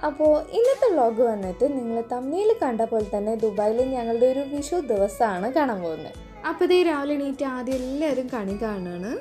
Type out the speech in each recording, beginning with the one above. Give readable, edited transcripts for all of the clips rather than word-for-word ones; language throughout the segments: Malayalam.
അപ്പോൾ ഇന്നത്തെ വ്ളോഗ് വന്നിട്ട് നിങ്ങൾ തമ്മിൽ കണ്ട പോലെ തന്നെ ദുബായിൽ ഞങ്ങളുടെ ഒരു വിഷു ദിവസമാണ് കാണാൻ പോകുന്നത്. അപ്പോൾ ഇതേ രാവിലെ എണീറ്റ് ആദ്യം എല്ലാവരും കണി കാണുകയാണ്.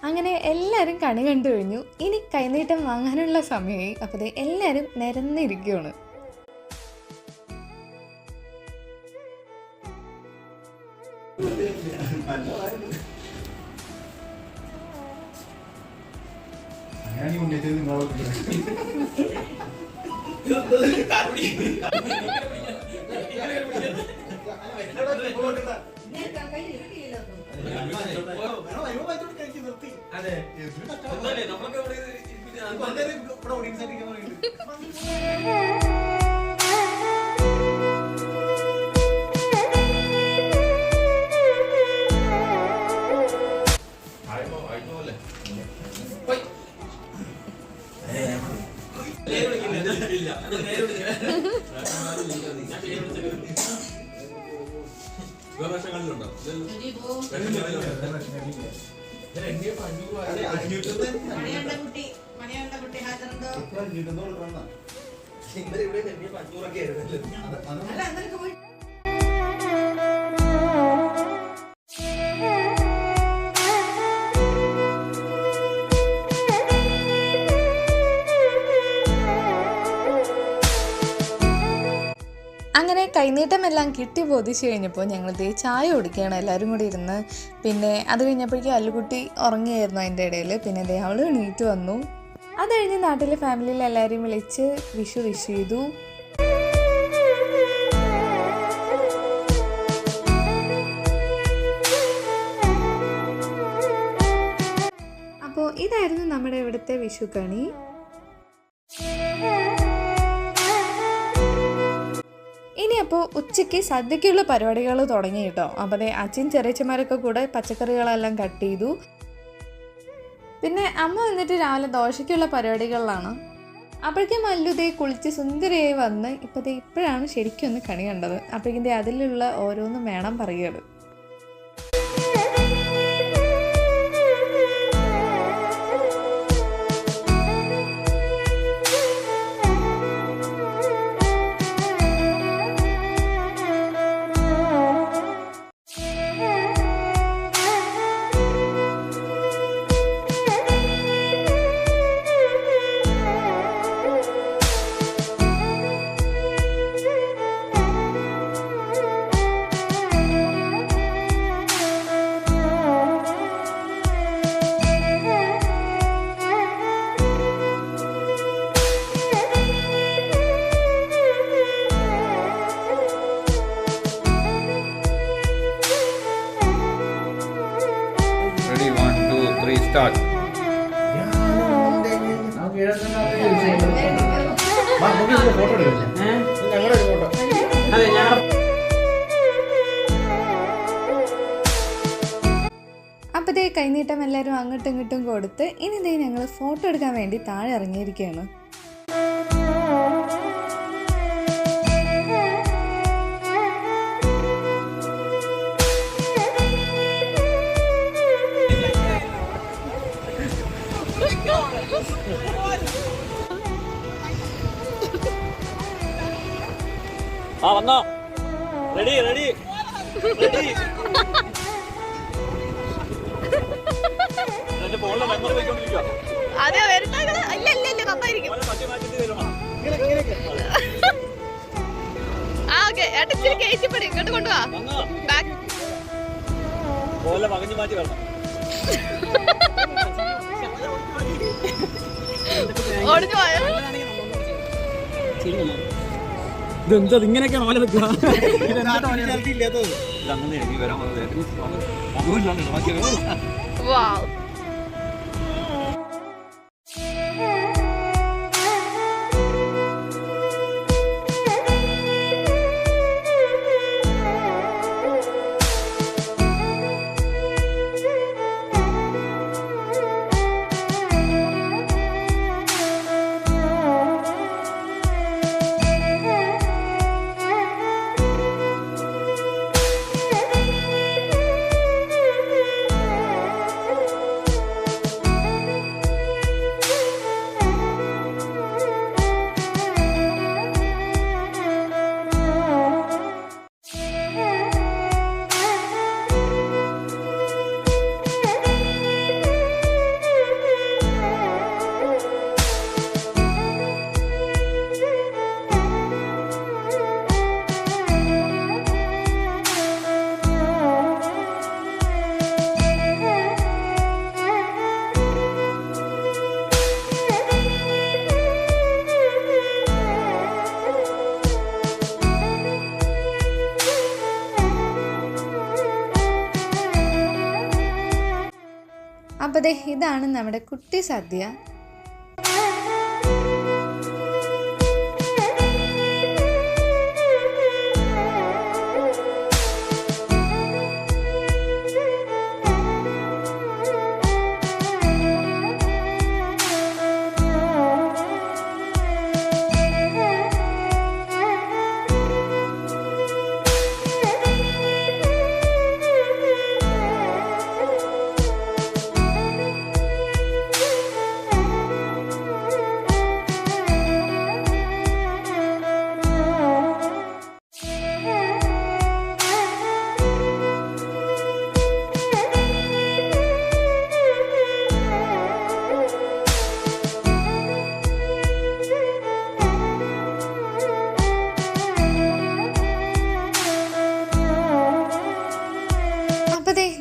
അങ്ങനെ എല്ലാവരും കണി കണ്ടു കഴിഞ്ഞു. ഇനി കൈനീട്ടം വാങ്ങാനുള്ള സമയമായി. അപ്പോൾ എല്ലാവരും നിരന്നിരിക്കുകയാണ്. അങ്ങനെ കൈനീട്ടമെല്ലാം കിട്ടി ബോധിച്ചു കഴിഞ്ഞപ്പോൾ ഞങ്ങൾ ചായ കുടിക്കുകയാണ് എല്ലാവരും കൂടി ഇരുന്ന്. പിന്നെ അത് കഴിഞ്ഞപ്പോഴേക്കും അല്ലുകുട്ടി ഉറങ്ങിയായിരുന്നു അതിൻ്റെ ഇടയിൽ. പിന്നെ അവൾ എണീറ്റ് വന്നു. അത് കഴിഞ്ഞ് നാട്ടിലെ ഫാമിലിയിൽ എല്ലാവരെയും വിളിച്ച് വിഷു ചെയ്തു. അപ്പോൾ ഇതായിരുന്നു നമ്മുടെ ഇവിടുത്തെ വിഷു കണി. അപ്പോൾ ഉച്ചയ്ക്ക് സദ്യക്കുള്ള പരിപാടികൾ തുടങ്ങി കേട്ടോ. അപ്പോൾ അച്ഛൻ ചെറിയച്ചന്മാരൊക്കെ കൂടെ പച്ചക്കറികളെല്ലാം കട്ട് ചെയ്തു. പിന്നെ അമ്മ വന്നിട്ട് രാവിലെ ദോശയ്ക്കുള്ള പരിപാടികളിലാണ്. അപ്പോഴേക്കും മല്ലു കുളിച്ച് സുന്ദരിയായി വന്ന് ഇപ്പോഴാണ് ശരിക്കും ഒന്ന് കണി കണ്ടത്. അപ്പോഴേക്കും അതിലുള്ള ഓരോന്നും വേണം പറയുകയാണ്. അപ്പോഴേ കൈനീട്ടം എല്ലാവരും അങ്ങോട്ടും ഇങ്ങോട്ടും കൊടുത്ത് ഇനി ഞങ്ങൾ ഫോട്ടോ എടുക്കാൻ വേണ്ടി താഴെ ഇറങ്ങിയിരിക്കുകയാണ്. വന്നോ? റെഡി റെഡി റെഡി എന്റെ ഫോണിലെ മെമ്മറി പോയിക്കൊണ്ടിരിക്കുക. അതെ വരുന്നങ്ങള് ഇല്ല ഇല്ല ഇല്ല നന്നായിരിക്കും. ആ ഓക്കെ ഏട്ടൻ ഇച്ചിരി കയറ്റിപ്പടി ഇങ്ങോട്ട് കൊണ്ടുപോവാ. പോലെ പകഞ്ഞു മാറ്റി വരണം. ഓടിഞ്ഞു പോയോ? ഇതെന്താ ഇങ്ങനെയൊക്കെയാണ് ഓല വെക്കുക? ഇതങ്ങനെ എനിക്ക് വരാൻ വന്നത്. വാവ്. അപ്പോൾ ദേ ഇതാണ് നമ്മുടെ കുട്ടി സദ്യ.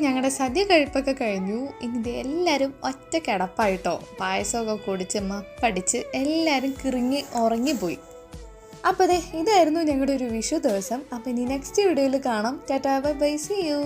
ഞങ്ങളുടെ സദ്യ കഴിപ്പൊക്കെ കഴിഞ്ഞു. ഇനി എല്ലാവരും ഒറ്റ കിടപ്പായിട്ടോ. പായസമൊക്കെ കുടിച്ച് മപ്പടിച്ച് എല്ലാവരും കിറങ്ങി ഉറങ്ങിപ്പോയി. അപ്പോൾ ഇതായിരുന്നു ഞങ്ങളുടെ ഒരു വിഷു ദിവസം. അപ്പോൾ ഇനി നെക്സ്റ്റ് വീഡിയോയിൽ കാണാം. Ta ta bye bye, see U.